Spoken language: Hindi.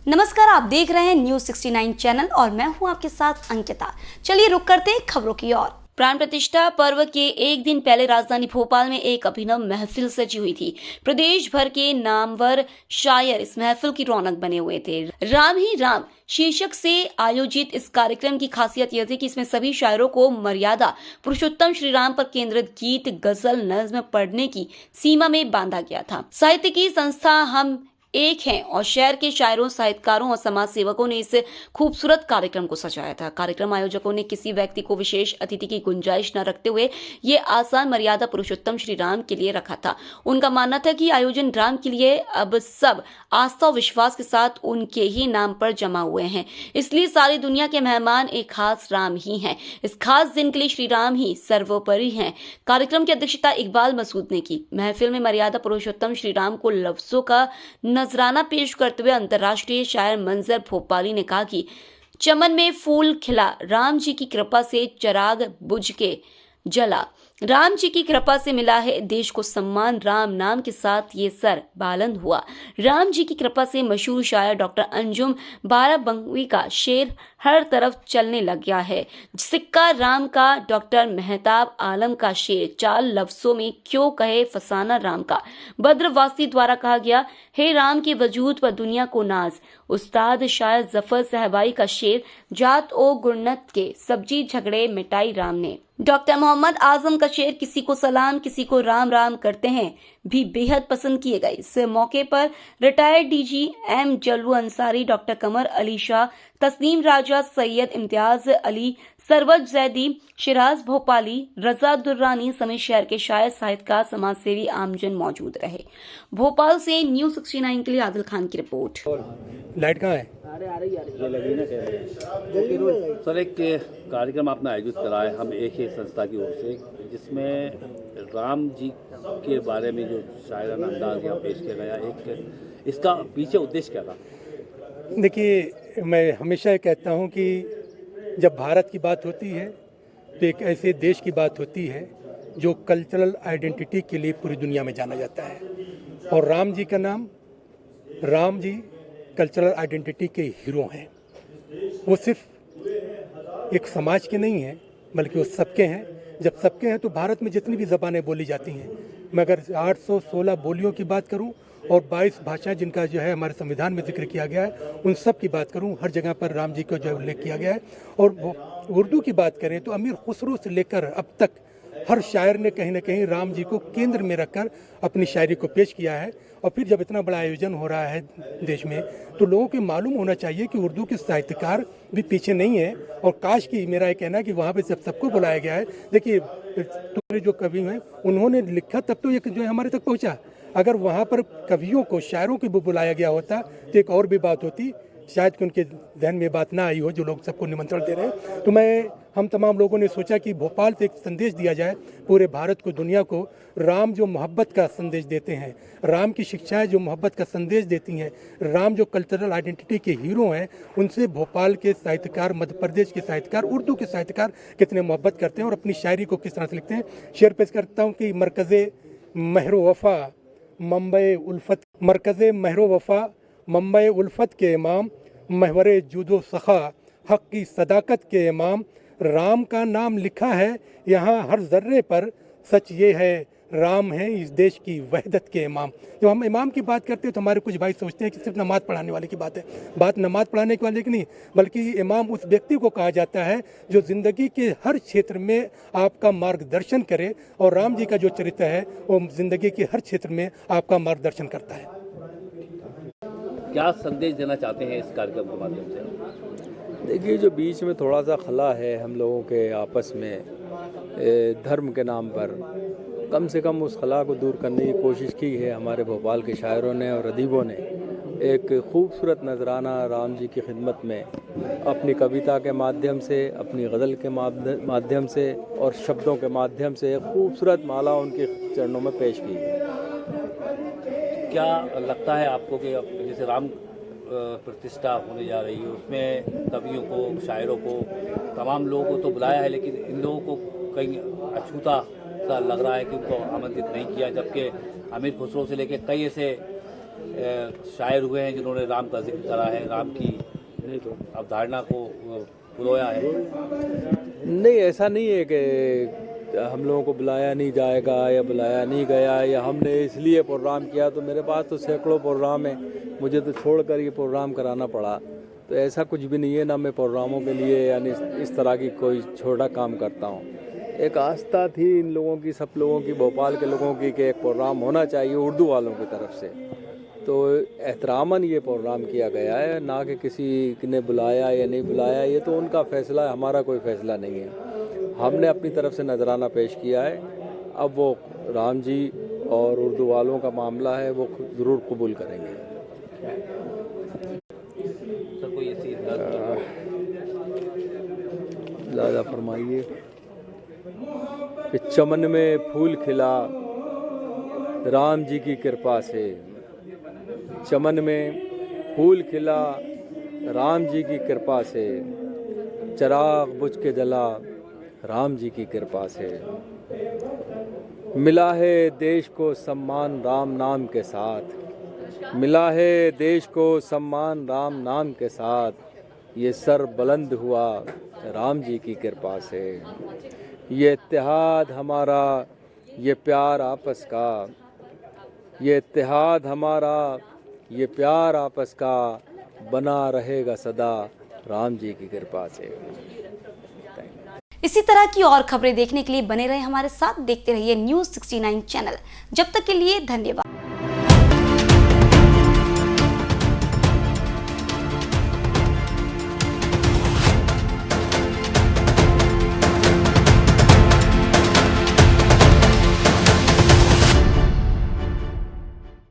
नमस्कार, आप देख रहे हैं न्यूज 69 चैनल और मैं हूं आपके साथ अंकिता। चलिए रुक करते हैं खबरों की ओर। प्राण प्रतिष्ठा पर्व के एक दिन पहले राजधानी भोपाल में एक अभिनव महफिल सजी हुई थी। प्रदेश भर के नामवर शायर इस महफिल की रौनक बने हुए थे। राम ही राम शीर्षक से आयोजित इस कार्यक्रम की खासियत यह थी कि इसमें सभी शायरों को मर्यादा पुरुषोत्तम श्री राम पर केंद्रित गीत, गजल, नज्म पढ़ने की सीमा में बांधा गया था। साहित्य की संस्था हम एक हैं और शहर के शायरों, साहित्यकारों और समाज सेवकों ने इस खूबसूरत कार्यक्रम को सजाया था। कार्यक्रम आयोजकों ने किसी व्यक्ति को विशेष अतिथि की गुंजाइश न रखते हुए ये आसान मर्यादा पुरुषोत्तम श्री राम के लिए रखा था। उनका मानना था कि आयोजन राम के लिए अब सब आस्था और विश्वास के साथ उनके ही नाम पर जमा हुए हैं, इसलिए सारी दुनिया के मेहमान एक खास राम ही हैं। इस खास दिन के लिए श्री राम ही सर्वोपरि हैं। कार्यक्रम की अध्यक्षता इकबाल मसूद ने की। महफिल में मर्यादा पुरुषोत्तम श्री राम को लफ्जों का नजराना पेश करते हुए अंतर्राष्ट्रीय शायर मंजर भोपाली ने कहा कि चमन में फूल खिला, राम जी की कृपा से चिराग बुझ के जला, राम जी की कृपा से मिला है देश को सम्मान, राम नाम के साथ ये सर बालंद हुआ। राम जी की कृपा से मशहूर शायर डॉक्टर अंजुम बाराबंकी का शेर हर तरफ चलने लग गया है। सिक्का राम का डॉक्टर मेहताब आलम का शेर, चार लफ्जों में क्यों कहे फसाना राम का, बद्रवासी द्वारा कहा गया हे राम के वजूद पर दुनिया को नाज। उस्ताद शायर जफर सहबाई का शेर, जात ओ गुरनत के सब्जी झगड़े मिटाई राम ने। डॉक्टर मोहम्मद आजम का शेर, किसी को सलाम किसी को राम राम करते हैं, भी बेहद पसंद किए गए। इस मौके पर retired DG M Jallu Ansari, doctor Qamar Ali Shah, Tasneem Raja, Syed Imtiaz Ali, Sarwaj Zaidi, Shiraz Bhopali, Raza Durrani समेत शहर के शायर, साहित्यकार, समाजसेवी, आमजन मौजूद रहे। भोपाल से न्यूज 69 के लिए आदिल खान की रिपोर्ट। लाइट कहाँ है? सर, एक कार्यक्रम आपने आयोजित करा है हम एक ही संस्था की ओर से, जिसमें राम जी के बारे में जो शायराना अंदाज यहाँ पेश किया गया, एक इसका पीछे उद्देश्य क्या था? देखिए, मैं हमेशा ये कहता हूँ कि जब भारत की बात होती है तो एक ऐसे देश की बात होती है जो कल्चरल आइडेंटिटी के लिए पूरी दुनिया में जाना जाता है, और राम जी का नाम, राम जी कल्चरल आइडेंटिटी के हीरो हैं। वो सिर्फ एक समाज के नहीं हैं, बल्कि वो सबके हैं। जब सबके हैं तो भारत में जितनी भी ज़बानें बोली जाती हैं, मैं अगर 816 बोलियों की बात करूं और 22 भाषा जिनका जो है हमारे संविधान में जिक्र किया गया है, उन सब की बात करूं, हर जगह पर राम जी का जो उल्लेख किया गया है। और उर्दू की बात करें तो अमीर खुसरो से लेकर अब तक हर शायर ने कहीं ना कहीं राम जी को केंद्र में रखकर अपनी शायरी को पेश किया है। और फिर जब इतना बड़ा आयोजन हो रहा है देश में, तो लोगों को मालूम होना चाहिए कि उर्दू के साहित्यकार भी पीछे नहीं है। और काश की मेरा ये कहना है कि वहाँ पे जब सबको बुलाया गया है, देखिए तुम्हारे जो कवि हैं उन्होंने लिखा तब तो ये जो है हमारे तक पहुँचा। अगर वहाँ पर कवियों को, शायरों को भी बुलाया गया होता तो एक और भी बात होती, शायद कि उनके ध्यान में बात ना आई हो जो लोग सबको निमंत्रण दे रहे हैं। तो हम तमाम लोगों ने सोचा कि भोपाल से एक संदेश दिया जाए पूरे भारत को, दुनिया को। राम जो मोहब्बत का संदेश देते हैं, राम की शिक्षाएं जो मोहब्बत का संदेश देती हैं, राम जो कल्चरल आइडेंटिटी के हीरो हैं, उनसे भोपाल के साहित्यकार, मध्य प्रदेश के साहित्यकार, उर्दू के साहित्यकार कितने मोहब्बत करते हैं और अपनी शायरी को किस तरह से लिखते हैं। शेर पेश करता हूँ कि मरकज़े महरो वफ़ा मुंबई उल्फत, मरकज़े महरो वफ़ा मुंबई उल्फत के इमाम, महवरे जुदो सखा हक़ की सदाकत के इमाम, राम का नाम लिखा है यहाँ हर जर्रे पर, सच ये है राम है इस देश की वहदत के इमाम। जब हम इमाम की बात करते हैं तो हमारे कुछ भाई सोचते हैं कि सिर्फ नमाज़ पढ़ाने वाले की बात है। बात नमाज़ पढ़ाने के वाले की नहीं, बल्कि इमाम उस व्यक्ति को कहा जाता है जो ज़िंदगी के हर क्षेत्र में आपका मार्गदर्शन करे, और राम जी का जो चरित्र है वो ज़िंदगी के हर क्षेत्र में आपका मार्गदर्शन करता है। क्या संदेश देना चाहते हैं इस कार्यक्रम के माध्यम से? देखिए, जो बीच में थोड़ा सा खला है हम लोगों के आपस में धर्म के नाम पर, कम से कम उस खला को दूर करने की कोशिश की है हमारे भोपाल के शायरों ने और अदीबों ने। एक खूबसूरत नजराना राम जी की खिदमत में अपनी कविता के माध्यम से, अपनी गज़ल के माध्यम से और शब्दों के माध्यम से खूबसूरत माला उनके चरणों में पेश की है। क्या लगता है आपको कि जैसे राम प्रतिष्ठा होने जा रही है, उसमें कवियों को, शायरों को, तमाम लोगों को तो बुलाया है, लेकिन इन लोगों को कहीं अछूता सा लग रहा है कि उनको आमंत्रित नहीं किया, जबकि अमीर खुसरो से लेकर कई ऐसे शायर हुए हैं जिन्होंने राम का जिक्र करा है, राम की अवधारणा को पुरोया है। नहीं, ऐसा नहीं है कि हम लोगों को बुलाया नहीं जाएगा या बुलाया नहीं गया या हमने इसलिए प्रोग्राम किया। तो मेरे पास तो सैकड़ों प्रोग्राम है, मुझे तो छोड़कर ये प्रोग्राम कराना पड़ा। तो ऐसा कुछ भी नहीं है, ना मैं प्रोग्रामों के लिए यानी इस तरह की कोई छोटा काम करता हूँ। एक आस्था थी इन लोगों की, सब लोगों की, भोपाल के लोगों की, कि एक प्रोग्राम होना चाहिए उर्दू वालों की तरफ से। तो एहतरामन ये प्रोग्राम किया गया है, ना कि किसी ने बुलाया या नहीं बुलाया, ये तो उनका फैसला है, हमारा कोई फैसला नहीं है। हमने अपनी तरफ से नजराना पेश किया है। अब वो राम जी और उर्दू वालों का मामला है, वो ज़रूर कबूल करेंगे। सर कोई ऐसी ज़्यादा फरमाइए। कि चमन में फूल खिला राम जी की कृपा से, चमन में फूल खिला राम जी की कृपा से, चिराग बुझ के जला राम जी की कृपा से। मिला है देश को सम्मान राम नाम के साथ, मिला है देश को सम्मान राम नाम के साथ। ये सर बुलंद हुआ राम जी की कृपा से। ये इत्तेहाद हमारा, ये प्यार आपस का, ये इत्तेहाद हमारा, ये प्यार आपस का बना रहेगा सदा राम जी की कृपा से। इसी तरह की और खबरें देखने के लिए बने रहे हमारे साथ, देखते रहिए न्यूज़ 69 चैनल। जब तक के लिए धन्यवाद।